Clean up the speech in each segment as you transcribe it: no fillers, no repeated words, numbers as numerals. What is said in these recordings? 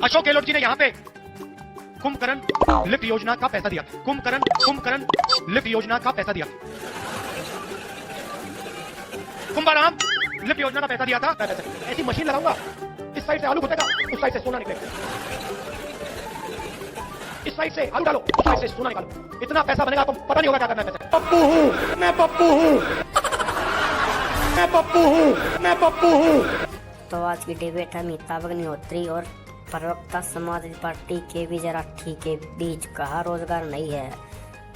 अशोक गहलोत जी ने यहाँ पे कुंभकर्ण लिफ्ट योजना का पैसा दिया। कुंभकर्ण लिफ्ट योजना का पैसा दिया। कुंभाराम लिफ्ट योजना का पैसा दिया था। ऐसी मशीन लगाऊंगा, इस साइड से आलू घुसेगा, उस साइड से सोना निकलेगा। इस साइड से आलू डालो, उस साइड से सोना निकालो। इतना पैसा बनेगा, आपको पता नहीं होगा क्या करना है पैसे। पप्पू हूं मैं, पप्पू हूं मैं, पप्पू हूं मैं, पप्पू हूं। तो आज की डिबेट अमिताभ अग्निहोत्री और प्रवक्ता समाजवादी पार्टी के विजय राठी के बीच। कहा रोजगार नहीं है।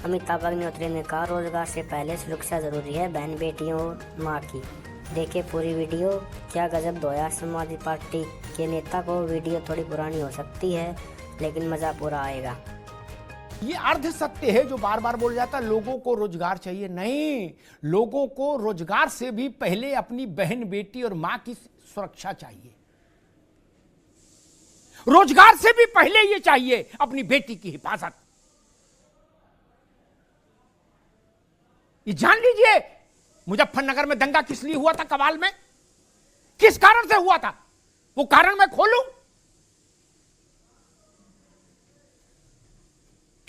अमिताभ अग्निहोत्री ने कहा रोजगार से पहले सुरक्षा जरूरी है बहन बेटियों माँ की। देखे पूरी वीडियो, क्या गजब धोया समाजवादी पार्टी के नेता को। वीडियो थोड़ी पुरानी हो सकती है लेकिन मजा पूरा आएगा। ये अर्ध सत्य है जो बार बार बोल जाता, लोगों को रोजगार चाहिए। नहीं, लोगों को रोजगार से भी पहले अपनी बहन बेटी और मां की सुरक्षा चाहिए। रोजगार से भी पहले ये चाहिए अपनी बेटी की हिफाजत। ये जान लीजिए, मुजफ्फरनगर में दंगा किस लिए हुआ था, कवाल में किस कारण से हुआ था, वो कारण मैं खोलूं।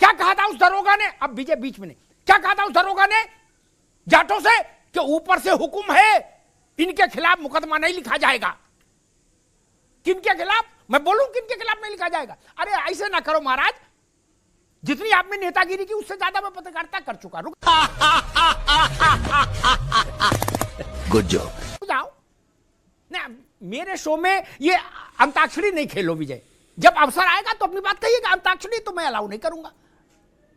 क्या कहा था उस दरोगा ने, अब विजय बीच में नहीं, क्या कहा था उस दरोगा ने जाटों से कि ऊपर से हुक्म है, इनके खिलाफ मुकदमा नहीं लिखा जाएगा। किनके खिलाफ, मैं बोलूं किनके खिलाफ नहीं लिखा जाएगा। अरे ऐसे ना करो महाराज, जितनी आपने नेतागिरी की उससे ज्यादा मैं पत्रकारिता कर चुका। रुक गुड जॉब। जाओ ना, मेरे शो में ये अंताक्षरी नहीं खेलो विजय। जब अवसर आएगा तो अपनी बात कहिएगा। अंताक्षरी तो मैं अलाउ नहीं करूंगा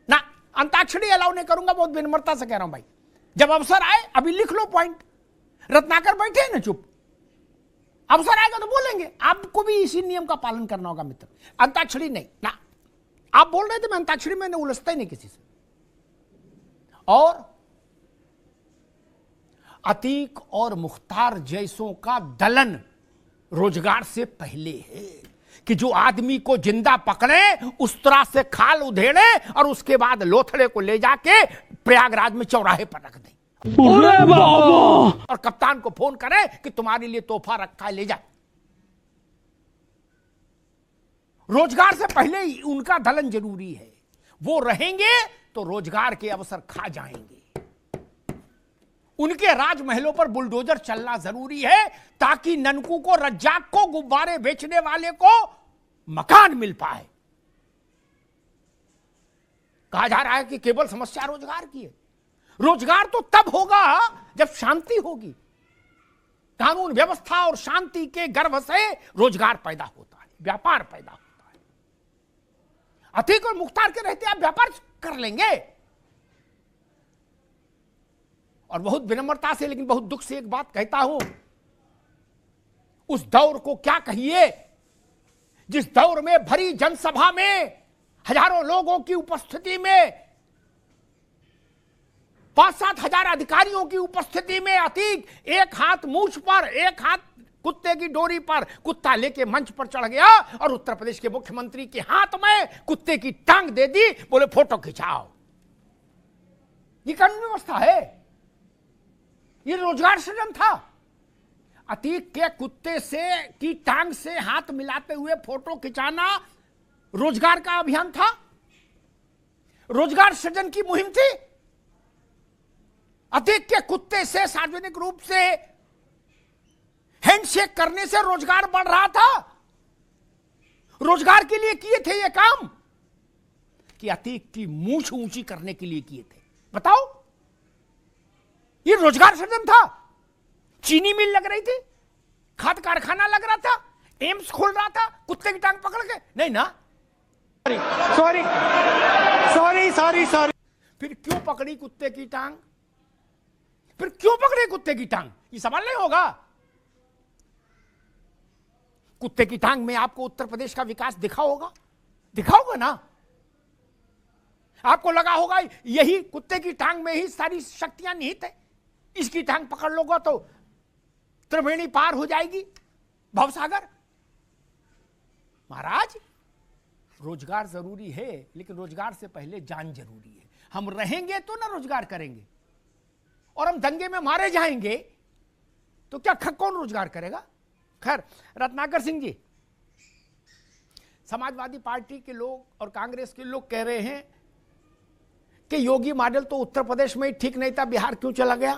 ना, अंताक्षरी अलाउ नहीं करूंगा। बहुत विनम्रता से कह रहा हूं भाई, जब अवसर आए अभी लिख लो पॉइंट। रत्नाकर बैठे हैं ना चुप, अवसर आएगा तो बोलेंगे। आपको भी इसी नियम का पालन करना होगा मित्र। अंताक्षरी नहीं ना, आप बोल रहे थे मैं अंताक्षरी में उलझता ही नहीं किसी से। और अतीक और मुख्तार जैसों का दलन रोजगार से पहले है कि जो आदमी को जिंदा पकड़े, उस तरह से खाल उधेड़े और उसके बाद लोथड़े को ले जाके प्रयागराज में चौराहे पर रख दें और कप्तान को फोन करे कि तुम्हारे लिए तोहफा रखा है, ले जा। रोजगार से पहले ही उनका दलन जरूरी है। वो रहेंगे तो रोजगार के अवसर खा जाएंगे। उनके राजमहलों पर बुलडोजर चलना जरूरी है ताकि ननकू को, रज्जाक को, गुब्बारे बेचने वाले को मकान मिल पाए। कहा जा रहा है कि केवल समस्या रोजगार की है। रोजगार तो तब होगा जब शांति होगी। कानून व्यवस्था और शांति के गर्भ से रोजगार पैदा होता है, व्यापार पैदा होता है। अतीक और मुख्तार के रहते आप व्यापार कर लेंगे। और बहुत विनम्रता से लेकिन बहुत दुख से एक बात कहता हूं, उस दौर को क्या कहिए जिस दौर में भरी जनसभा में हजारों लोगों की उपस्थिति में 5-7 हजार अधिकारियों की उपस्थिति में अतीक एक हाथ मूछ पर, एक हाथ कुत्ते की डोरी पर कुत्ता लेके मंच पर चढ़ गया और उत्तर प्रदेश के मुख्यमंत्री के हाथ में कुत्ते की टांग दे दी, बोले फोटो खिंचाओ। ये कानून व्यवस्था है, ये रोजगार सृजन था। अतीक के कुत्ते से की टांग से हाथ मिलाते हुए फोटो खिंचाना रोजगार का अभियान था, रोजगार सृजन की मुहिम थी। अतीक के कुत्ते से सार्वजनिक रूप से हैंडशेक करने से रोजगार बढ़ रहा था। रोजगार के लिए किए थे ये काम कि अतीक की मूंछ ऊंची करने के लिए किए थे। बताओ, ये रोजगार सृजन था। चीनी मिल लग रही थी, खाद कारखाना लग रहा था, एम्स खोल रहा था, कुत्ते की टांग पकड़ के नहीं ना। Sorry sorry sorry sorry. फिर क्यों पकड़ी कुत्ते की टांग, फिर क्यों पकड़े कुत्ते की टांग, ये सवाल नहीं होगा। कुत्ते की टांग में आपको उत्तर प्रदेश का विकास दिखा होगा, दिखा होगा ना। आपको लगा होगा यही कुत्ते की टांग में ही सारी शक्तियां निहित है, इसकी टांग पकड़ लोगा तो त्रिवेणी पार हो जाएगी, भवसागर। महाराज, रोजगार जरूरी है लेकिन रोजगार से पहले जान जरूरी है। हम रहेंगे तो ना रोजगार करेंगे, और हम दंगे में मारे जाएंगे तो क्या कौन रोजगार करेगा। खैर, रत्नाकर सिंह जी, समाजवादी पार्टी के लोग और कांग्रेस के लोग कह रहे हैं कि योगी मॉडल तो उत्तर प्रदेश में ही ठीक नहीं था, बिहार क्यों चला गया?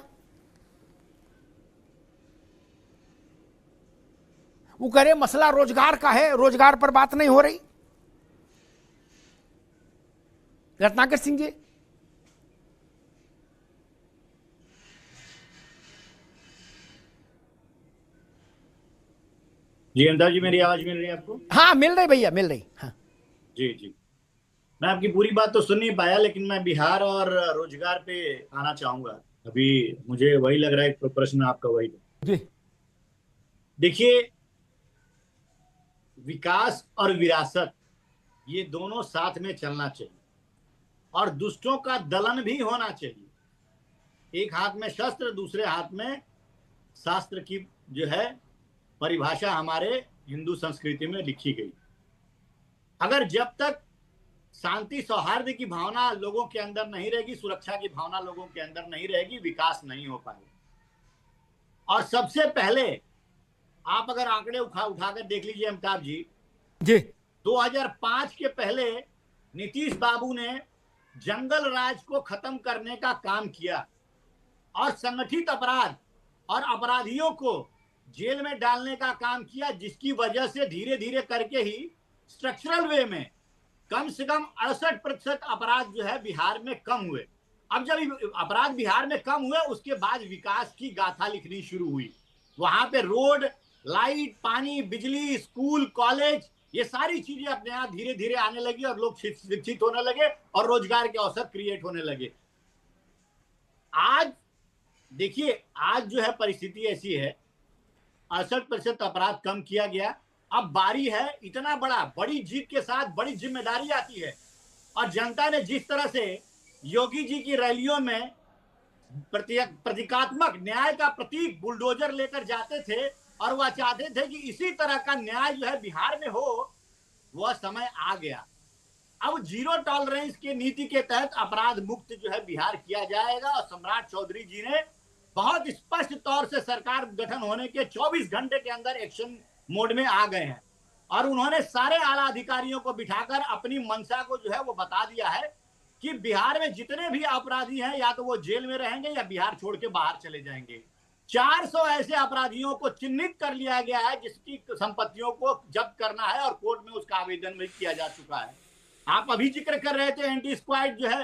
वो कह रहे मसला रोजगार का है, रोजगार पर बात नहीं हो रही। रत्नाकर सिंह जी, जी अमिताभ जी, मेरी आवाज मिल रही है आपको? हाँ मिल रही भैया, मिल रही। हाँ जी जी, मैं आपकी पूरी बात तो सुन नहीं पाया, लेकिन मैं बिहार और रोजगार पे आना चाहूंगा। अभी मुझे वही लग रहा है, प्रश्न आपका वही था। जी देखिए, विकास और विरासत ये दोनों साथ में चलना चाहिए, और दुष्टों का दलन भी होना चाहिए। एक हाथ में शस्त्र, दूसरे हाथ में शास्त्र की जो है परिभाषा हमारे हिंदू संस्कृति में लिखी गई। अगर जब तक शांति सौहार्द की भावना लोगों के अंदर नहीं रहेगी, सुरक्षा की भावना लोगों के अंदर नहीं रहेगी, विकास नहीं हो पाएगा। और सबसे पहले आप अगर आंकड़े उठाकर देख लीजिए अमिताभ जी, 2005 के पहले नीतीश बाबू ने जंगल राज को खत्म करने का काम किया और संगठित अपराध और अपराधियों को जेल में डालने का काम किया, जिसकी वजह से धीरे धीरे करके ही स्ट्रक्चरल वे में कम से कम 68% अपराध जो है बिहार में कम हुए। अब जब अपराध बिहार में कम हुए, उसके बाद विकास की गाथा लिखनी शुरू हुई। वहां पे रोड, लाइट, पानी, बिजली, स्कूल, कॉलेज, ये सारी चीजें अपने आप धीरे धीरे आने लगी और लोग शिक्षित होने लगे और रोजगार के अवसर क्रिएट होने लगे। आज देखिए, आज जो है परिस्थिति ऐसी है, 68% अपराध कम किया गया। अब बारी है, इतना बड़ी जीत के साथ बड़ी जिम्मेदारी आती है। और जनता ने जिस तरह से योगी जी की रैलियों में प्रतीकात्मक न्याय का प्रतीक बुलडोजर लेकर जाते थे और वह चाहते थे कि इसी तरह का न्याय जो है बिहार में हो, वह समय आ गया। अब जीरो टॉलरेंस की नीति के तहत अपराध मुक्त जो है बिहार किया जाएगा। और सम्राट चौधरी जी ने बहुत स्पष्ट तौर से सरकार गठन होने के 24 घंटे के अंदर एक्शन मोड में आ गए हैं और उन्होंने सारे आला अधिकारियों को बिठाकर अपनी मंशा को जो है वो बता दिया है कि बिहार में जितने भी अपराधी हैं, या तो वो जेल में रहेंगे या बिहार छोड़ के बाहर चले जाएंगे। 400 ऐसे अपराधियों को चिन्हित कर लिया गया है जिसकी संपत्तियों को जब्त करना है और कोर्ट में उसका आवेदन भी किया जा चुका है। आप अभी जिक्र कर रहे थे एंटी स्क्वाड जो है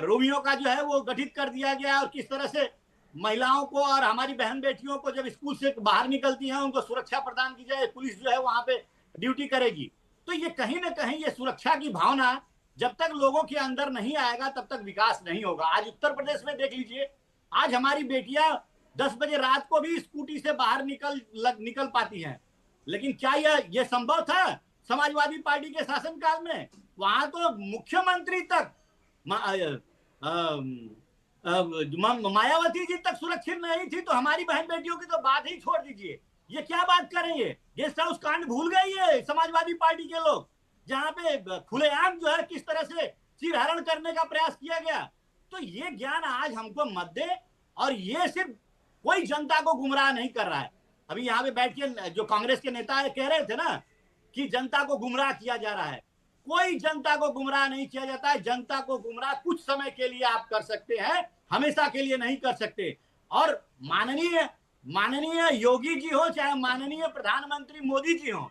रोमियो का जो है वो गठित कर दिया गया, और किस तरह से महिलाओं को और हमारी बहन बेटियों को जब स्कूल से बाहर निकलती हैं उनको सुरक्षा प्रदान की जाए, पुलिस जो है वहां पे ड्यूटी करेगी। तो ये कहीं ना कहीं ये सुरक्षा की भावना जब तक लोगों के अंदर नहीं आएगा तब तक विकास नहीं होगा। आज उत्तर प्रदेश में देख लीजिए, आज हमारी बेटियां 10 बजे रात को भी स्कूटी से बाहर निकल पाती हैं, लेकिन क्या यह संभव था समाजवादी पार्टी के शासनकाल में? वहां तो मुख्यमंत्री तक मायावती जी तक सुरक्षित नहीं थी, तो हमारी बहन बेटियों की तो बात ही छोड़ दीजिए। ये क्या बात कर रही है? गेस्ट हाउस कांड भूल गई है समाजवादी पार्टी के लोग, जहां पे खुलेआम जो है किस तरह से चीरहरण करने का प्रयास किया गया। तो ये ज्ञान आज हमको मत दे, और ये सिर्फ कोई जनता को गुमराह नहीं कर रहा है। अभी यहाँ पे बैठ के जो कांग्रेस के नेता कह रहे थे ना कि जनता को गुमराह किया जा रहा है, कोई जनता को गुमराह नहीं किया जाता है। जनता को गुमराह कुछ समय के लिए आप कर सकते हैं, हमेशा के लिए नहीं कर सकते। और माननीय योगी जी हो चाहे माननीय प्रधानमंत्री मोदी जी हो,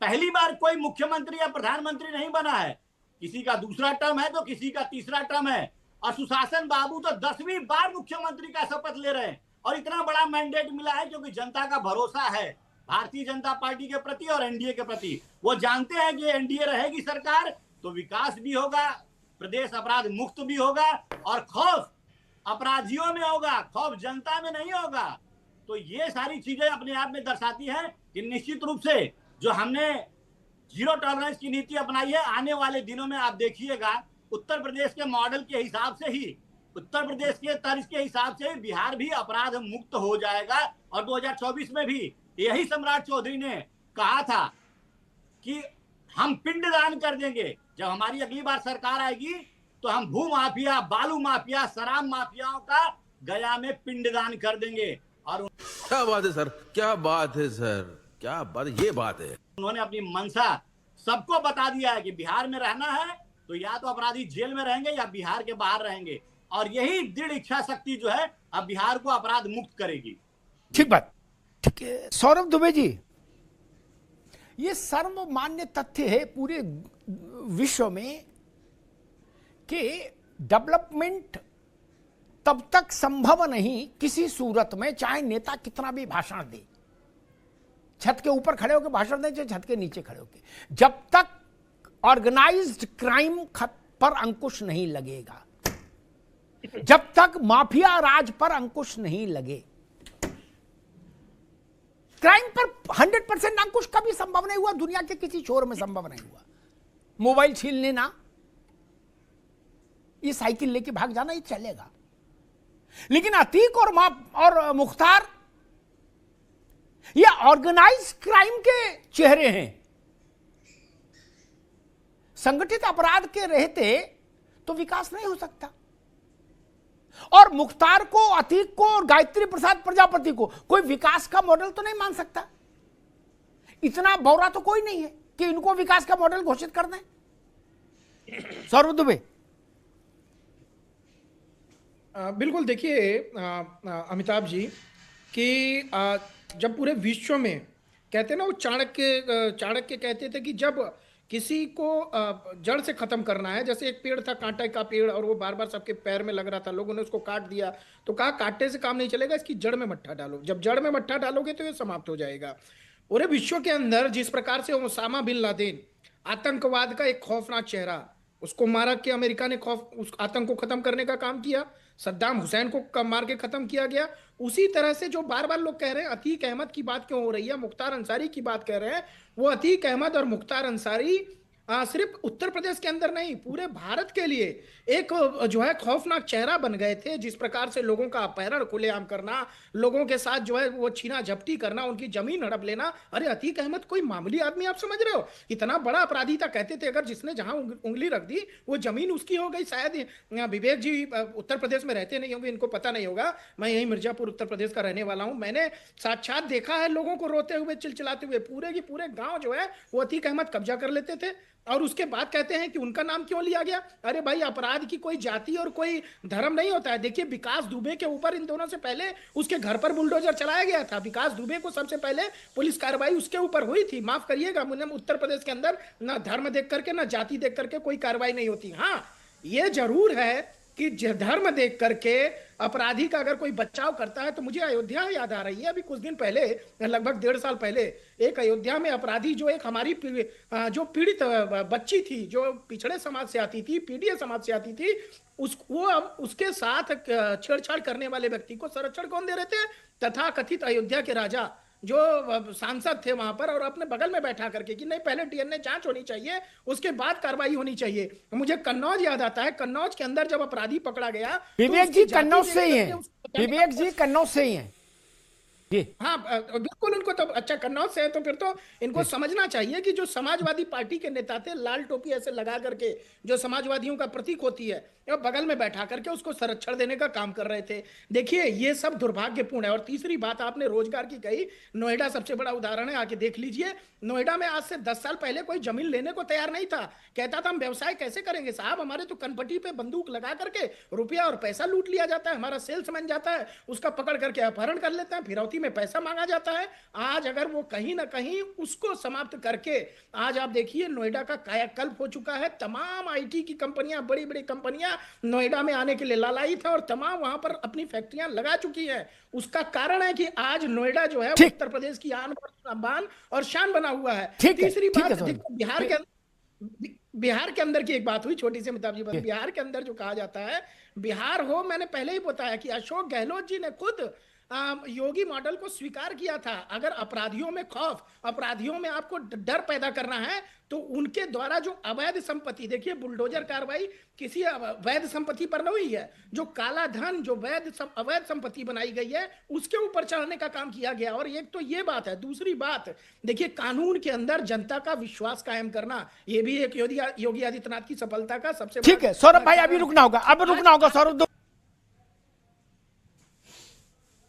पहली बार कोई मुख्यमंत्री या प्रधानमंत्री नहीं बना है। किसी का दूसरा टर्म है तो किसी का तीसरा टर्म है, और सुशासन बाबू तो 10वीं बार मुख्यमंत्री का शपथ ले रहे हैं। और इतना बड़ा मैंडेट मिला है क्योंकि जनता का भरोसा है भारतीय जनता पार्टी के प्रति और एनडीए के प्रति। वो जानते हैं कि एनडीए रहेगी सरकार तो विकास भी होगा, प्रदेश अपराध मुक्त भी होगा, और खौफ अपराधियों में होगा, खौफ जनता में नहीं होगा। तो ये सारी चीजें अपने आप में दर्शाती हैं कि निश्चित रूप से जो हमने जीरो टॉलरेंस की नीति अपनाई है, आने वाले दिनों में आप देखिएगा उत्तर प्रदेश के मॉडल के हिसाब से ही, उत्तर प्रदेश के तर्ज के हिसाब से बिहार भी अपराध मुक्त हो जाएगा। और 2024 में भी यही सम्राट चौधरी ने कहा था कि हम पिंडदान कर देंगे। जब हमारी अगली बार सरकार आएगी तो हम भू माफिया, बालू माफिया, शराब माफियाओं का गया में पिंडदान कर देंगे। और क्या बात है सर, क्या बात है सर, क्या बात, ये बात है। उन्होंने अपनी मंशा सबको बता दिया है कि बिहार में रहना है तो या तो अपराधी जेल में रहेंगे या बिहार के बाहर रहेंगे, और यही दृढ़ इच्छा शक्ति जो है अब बिहार को अपराध मुक्त करेगी। ठीक बात, ठीक है। सौरभ दुबे जी, ये सर्वमान्य तथ्य है पूरे विश्व में कि डेवलपमेंट तब तक संभव नहीं किसी सूरत में, चाहे नेता कितना भी भाषण दे, छत के ऊपर खड़े होकर भाषण दे चाहे छत के नीचे खड़े होकर, जब तक ऑर्गेनाइज्ड क्राइम पर अंकुश नहीं लगेगा, जब तक माफिया राज पर अंकुश नहीं लगे, क्राइम पर 100% अंकुश कभी संभव नहीं हुआ, दुनिया के किसी शोर में संभव नहीं हुआ। मोबाइल छीन लेना, ये साइकिल लेके भाग जाना, ये चलेगा। लेकिन अतीक और मुख्तार ये ऑर्गेनाइज क्राइम के चेहरे हैं। संगठित अपराध के रहते तो विकास नहीं हो सकता। और मुख्तार को, अतीक को और गायत्री प्रसाद प्रजापति को कोई विकास का मॉडल तो नहीं मान सकता। इतना बौरा तो कोई नहीं है कि इनको विकास का मॉडल घोषित कर दें। सौरभ दुबे, बिल्कुल। देखिए अमिताभ जी कि जब पूरे विश्व में कहते हैं ना, वो चाणक्य कहते थे कि जब किसी को जड़ से खत्म करना है, जैसे एक पेड़ था कांटे का पेड़ और वो बार बार सबके पैर में लग रहा था, लोगों ने उसको काट दिया, तो कहा काटने से काम नहीं चलेगा, इसकी जड़ में मट्ठा डालो। जब जड़ में मट्ठा डालोगे तो ये समाप्त हो जाएगा। पूरे विश्व के अंदर जिस प्रकार से ओसामा बिन लादेन आतंकवाद का एक खौफनाक चेहरा, उसको मारा कि अमेरिका ने उस आतंक को खत्म करने का काम किया, सद्दाम हुसैन को मार के खत्म किया गया। उसी तरह से जो बार बार लोग कह रहे हैं अतीक अहमद की बात क्यों हो रही है, मुख्तार अंसारी की बात कह रहे हैं, वो अतीक अहमद और मुख्तार अंसारी सिर्फ उत्तर प्रदेश के अंदर नहीं, पूरे भारत के लिए एक जो है खौफनाक चेहरा बन गए थे। जिस प्रकार से लोगों का अपहरण खुलेआम करना, लोगों के साथ जो है वो छीना झपटी करना, उनकी जमीन हड़प लेना। अरे अतीक अहमद कोई मामूली आदमी आप समझ रहे हो? इतना बड़ा अपराधी था, कहते थे अगर जिसने जहां उंगली रख दी वो जमीन उसकी हो गई। शायद विवेक जी उत्तर प्रदेश में रहते नहीं होंगे, इनको पता नहीं होगा। मैं यही मिर्जापुर उत्तर प्रदेश का रहने वाला हूं। मैंने साक्षात देखा है लोगों को रोते हुए, चिल्चिलाते हुए। पूरे की पूरे गांव जो है वो अतीक अहमद कब्जा कर लेते थे, और उसके बाद कहते हैं कि उनका नाम क्यों लिया गया। अरे भाई, अपराध की कोई जाति और कोई धर्म नहीं होता है। देखिए विकास दुबे के ऊपर इन दोनों से पहले उसके घर पर बुलडोजर चलाया गया था। विकास दुबे को सबसे पहले पुलिस कार्रवाई उसके ऊपर हुई थी। माफ करिएगा, मुझे उत्तर प्रदेश के अंदर ना धर्म देख करके ना जाति देख करके कोई कार्रवाई नहीं होती। हाँ, ये जरूर है कि धर्म देख करके अपराधी का अगर कोई बचाव करता है तो मुझे अयोध्या याद आ रही है। अभी कुछ दिन पहले, लगभग 1.5 साल पहले, एक अयोध्या में अपराधी जो एक हमारी जो पीड़ित बच्ची थी, जो पिछड़े समाज से आती थी, पीडीए समाज से आती थी, वो अब उसके साथ छेड़छाड़ करने वाले व्यक्ति को संरक्षण कौन दे रहे थे? तथा कथित अयोध्या के राजा जो सांसद थे वहां पर, और अपने बगल में बैठा करके कि नहीं पहले डीएनए जांच होनी चाहिए, उसके बाद कार्रवाई होनी चाहिए। मुझे कन्नौज याद आता है। कन्नौज के अंदर जब अपराधी पकड़ा गया, विवेक जी कन्नौज से ही हैं। विवेक जी कन्नौज से ही हैं। हाँ बिल्कुल, उनको तो अच्छा कन्नौज से है तो फिर तो इनको समझना चाहिए कि जो समाजवादी पार्टी के नेता थे, लाल टोपी ऐसे लगा करके जो समाजवादियों का प्रतीक होती है, बगल में बैठा करके उसको संरक्षण देने का काम कर रहे थे। देखिए ये सब दुर्भाग्यपूर्ण है। और तीसरी बात आपने रोजगार की कही, नोएडा सबसे बड़ा उदाहरण है, आके देख लीजिए। नोएडा में आज से 10 साल पहले कोई जमीन लेने को तैयार नहीं था। कहता था हम व्यवसाय कैसे करेंगे साहब, हमारे तो कनपट्टी पे बंदूक लगा करके रुपया और पैसा लूट लिया जाता है, हमारा सेल्समैन जाता है, उसका पकड़ करके अपहरण कर लेते हैं, फिरौती में पैसा मांगा जाता है। आज अगर वो कहीं ना कहीं उसको समाप्त करके, आज आप देखिए नोएडा का कायाकल्प हो चुका है। तमाम आईटी की कंपनियां, बड़ी बड़ी कंपनियां नोएडा में आने के लिए लालायित है और तमाम वहां पर अपनी फैक्ट्रियां लगा चुकी है। उसका कारण है कि आज नोएडा जो है उत्तर प्रदेश की आन बान और शान बना हुआ है। तीसरी बात, बिहार के अंदर की एक बात हुई छोटी सी अमिताभ जी, बिहार के अंदर जो कहा जाता है, बिहार हो, मैंने पहले ही बताया कि अशोक गहलोत जी ने खुद योगी मॉडल को स्वीकार किया था। अगर अपराधियों में खौफ, अपराधियों में आपको डर पैदा करना है तो उनके द्वारा जो अवैध संपत्ति, देखिए बुलडोजर कार्रवाई किसी वैध संपत्ति पर नहीं हुई है, जो काला धन, जो अवैध संपत्ति बनाई गई है उसके ऊपर चढ़ने का काम किया गया। और एक तो ये बात है। दूसरी बात देखिए, कानून के अंदर जनता का विश्वास कायम करना, ये भी एक योगी आदित्यनाथ की सफलता का सबसे ठीक है। सौरभ भाई अभी रुकना होगा, अब रुकना होगा सौरभ।